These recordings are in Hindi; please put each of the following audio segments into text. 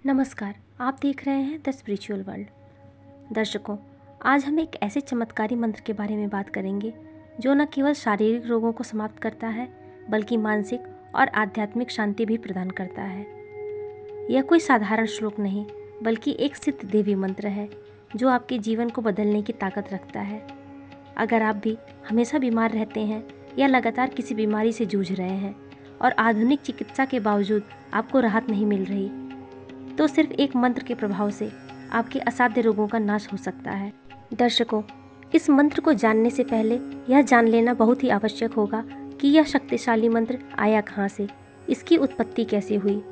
नमस्कार, आप देख रहे हैं द स्पिरिचुअल वर्ल्ड। दर्शकों, आज हम एक ऐसे चमत्कारी मंत्र के बारे में बात करेंगे जो न केवल शारीरिक रोगों को समाप्त करता है बल्कि मानसिक और आध्यात्मिक शांति भी प्रदान करता है। यह कोई साधारण श्लोक नहीं बल्कि एक सिद्ध देवी मंत्र है जो आपके जीवन को बदलने की ताकत रखता है। अगर आप भी हमेशा बीमार रहते हैं या लगातार किसी बीमारी से जूझ रहे हैं और आधुनिक चिकित्सा के बावजूद आपको राहत नहीं मिल रही, तो सिर्फ एक मंत्र के प्रभाव से आपके असाध्य रोगों का नाश हो सकता है। दर्शकों, इस मंत्र को जानने से पहले यह जान लेना बहुत ही आवश्यक होगा कि यह शक्तिशाली मंत्र आया कहाँ से, इसकी उत्पत्ति कैसे हुई,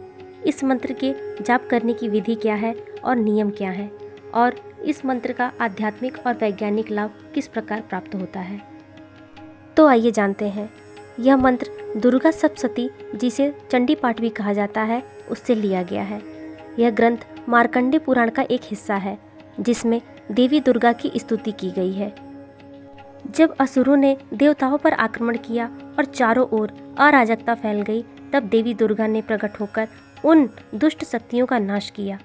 इस मंत्र के जाप करने की विधि क्या है और नियम क्या है, और इस मंत्र का आध्यात्मिक और वैज्ञानिक लाभ किस प्रकार प्राप्त होता है। तो आइए जानते हैं। यह मंत्र दुर्गा सप्तशती, जिसे चंडी पाठ भी कहा जाता है, उससे लिया गया है। यह ग्रंथ मार्कंडेय पुराण का एक हिस्सा है जिसमें देवी दुर्गा की स्तुति की गई है। जब असुरों ने देवताओं पर आक्रमण किया और चारों ओर अराजकता फैल गई, तब देवी दुर्गा ने प्रकट होकर उन दुष्ट शक्तियों का नाश किया।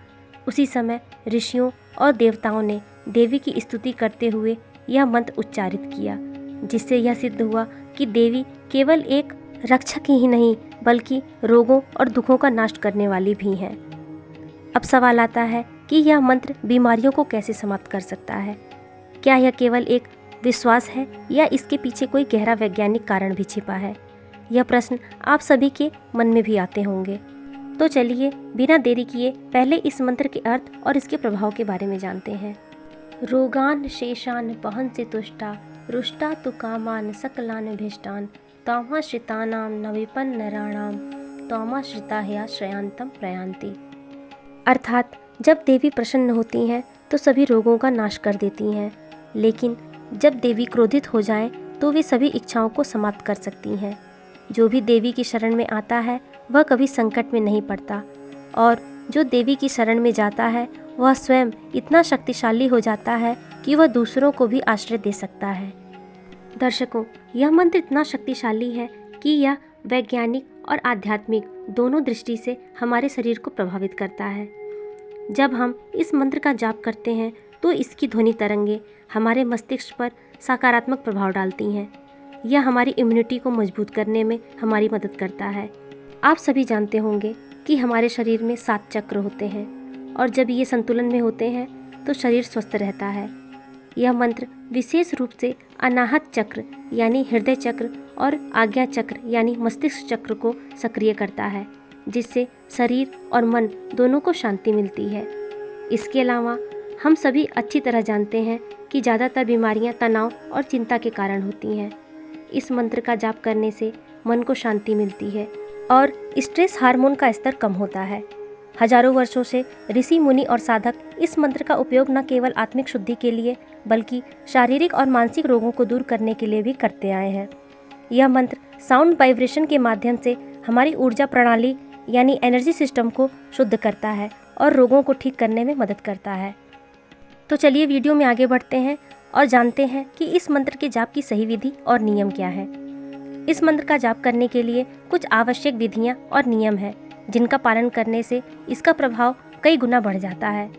उसी समय ऋषियों और देवताओं ने देवी की स्तुति करते हुए यह मंत्र उच्चारित किया, जिससे यह सिद्ध हुआ कि देवी केवल एक रक्षक ही नहीं बल्कि रोगों और दुखों का नाश करने वाली भी हैं। अब सवाल आता है कि यह मंत्र बीमारियों को कैसे समाप्त कर सकता है। क्या यह केवल एक विश्वास है या इसके पीछे कोई गहरा वैज्ञानिक कारण भी छिपा है? यह प्रश्न आप सभी के मन में भी आते होंगे। तो चलिए बिना देरी किए पहले इस मंत्र के अर्थ और इसके प्रभाव के बारे में जानते हैं। रोगान शेषान पहन से तुष्टा रुष्टा तु कामान सकलान भीष्टान तामाश्रितानाम नविपन नराणाम तामाश्रिता ह्या श्रयांतम प्रयांति। अर्थात जब देवी प्रसन्न होती हैं तो सभी रोगों का नाश कर देती हैं, लेकिन जब देवी क्रोधित हो जाएं तो वे सभी इच्छाओं को समाप्त कर सकती हैं। जो भी देवी की शरण में आता है वह कभी संकट में नहीं पड़ता, और जो देवी की शरण में जाता है वह स्वयं इतना शक्तिशाली हो जाता है कि वह दूसरों को भी आश्रय दे सकता है। दर्शकों, यह मंत्र इतना शक्तिशाली है कि यह वैज्ञानिक और आध्यात्मिक दोनों दृष्टि से हमारे शरीर को प्रभावित करता है। जब हम इस मंत्र का जाप करते हैं तो इसकी ध्वनि तरंगे हमारे मस्तिष्क पर सकारात्मक प्रभाव डालती हैं। यह हमारी इम्यूनिटी को मजबूत करने में हमारी मदद करता है। आप सभी जानते होंगे कि हमारे शरीर में 7 चक्र होते हैं और जब ये संतुलन में होते हैं तो शरीर स्वस्थ रहता है। यह मंत्र विशेष रूप से अनाहत चक्र यानी हृदय चक्र और आज्ञा चक्र यानी मस्तिष्क चक्र को सक्रिय करता है, जिससे शरीर और मन दोनों को शांति मिलती है। इसके अलावा हम सभी अच्छी तरह जानते हैं कि ज़्यादातर बीमारियां तनाव और चिंता के कारण होती हैं। इस मंत्र का जाप करने से मन को शांति मिलती है और स्ट्रेस हार्मोन का स्तर कम होता है। हजारों वर्षों से ऋषि मुनि और साधक इस मंत्र का उपयोग न केवल आत्मिक शुद्धि के लिए बल्कि शारीरिक और मानसिक रोगों को दूर करने के लिए भी करते आए हैं। यह मंत्र साउंड वाइब्रेशन के माध्यम से हमारी ऊर्जा प्रणाली यानी एनर्जी सिस्टम को शुद्ध करता है और रोगों को ठीक करने में मदद करता है। तो चलिए वीडियो में आगे बढ़ते हैं और जानते हैं कि इस मंत्र के जाप की सही विधि और नियम क्या है। इस मंत्र का जाप करने के लिए कुछ आवश्यक विधियां और नियम हैं, जिनका पालन करने से इसका प्रभाव कई गुना बढ़ जाता है।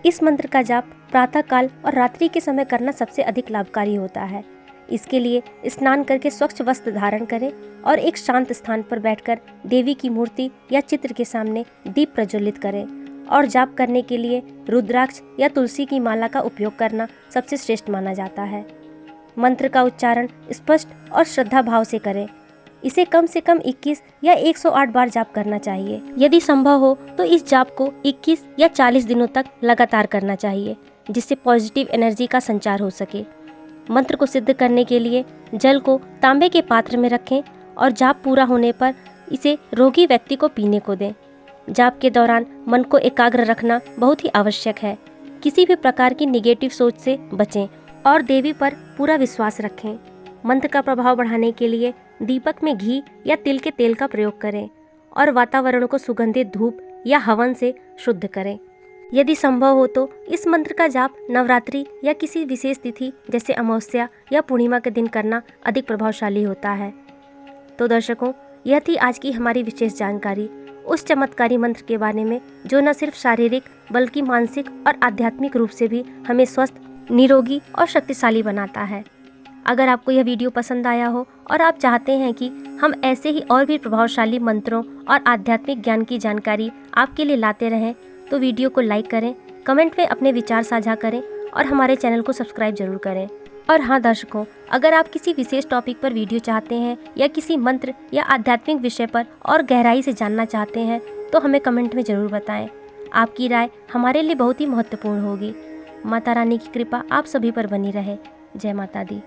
इस मंत्र का जाप प्रातःकाल और रात्रि के समय करना सबसे अधिक लाभकारी होता है। इसके लिए स्नान करके स्वच्छ वस्त्र धारण करें और एक शांत स्थान पर बैठकर देवी की मूर्ति या चित्र के सामने दीप प्रज्वलित करें, और जाप करने के लिए रुद्राक्ष या तुलसी की माला का उपयोग करना सबसे श्रेष्ठ माना जाता है। मंत्र का उच्चारण स्पष्ट और श्रद्धा भाव से करें। इसे कम से कम 21 या 108 बार जाप करना चाहिए। यदि संभव हो तो इस जाप को 21 या 40 दिनों तक लगातार करना चाहिए, जिससे पॉजिटिव एनर्जी का संचार हो सके। मंत्र को सिद्ध करने के लिए जल को तांबे के पात्र में रखें और जाप पूरा होने पर इसे रोगी व्यक्ति को पीने को दें। जाप के दौरान मन को एकाग्र रखना बहुत ही आवश्यक है। किसी भी प्रकार की निगेटिव सोच से बचें और देवी पर पूरा विश्वास रखें। मंत्र का प्रभाव बढ़ाने के लिए दीपक में घी या तिल के तेल का प्रयोग करें और वातावरण को सुगंधित धूप या हवन से शुद्ध करें। यदि संभव हो तो इस मंत्र का जाप नवरात्रि या किसी विशेष तिथि जैसे अमावस्या या पूर्णिमा के दिन करना अधिक प्रभावशाली होता है। तो दर्शकों, यह थी आज की हमारी विशेष जानकारी। उस चमत्कारी मंत्र के बारे में जो न सिर्फ शारीरिक बल्कि मानसिक और आध्यात्मिक रूप से भी हमें स्वस्थ, निरोगी और शक्तिशाली बनाता है। अगर आपको यह वीडियो पसंद आया हो और आप चाहते हैं कि हम ऐसे ही और भी प्रभावशाली मंत्रों और आध्यात्मिक ज्ञान की जानकारी आपके लिए लाते रहें, तो वीडियो को लाइक करें, कमेंट में अपने विचार साझा करें और हमारे चैनल को सब्सक्राइब जरूर करें। और हाँ दर्शकों, अगर आप किसी विशेष टॉपिक पर वीडियो चाहते हैं या किसी मंत्र या आध्यात्मिक विषय पर और गहराई से जानना चाहते हैं तो हमें कमेंट में ज़रूर बताएं। आपकी राय हमारे लिए बहुत ही महत्वपूर्ण होगी। माता रानी की कृपा आप सभी पर बनी रहे। जय माता दी।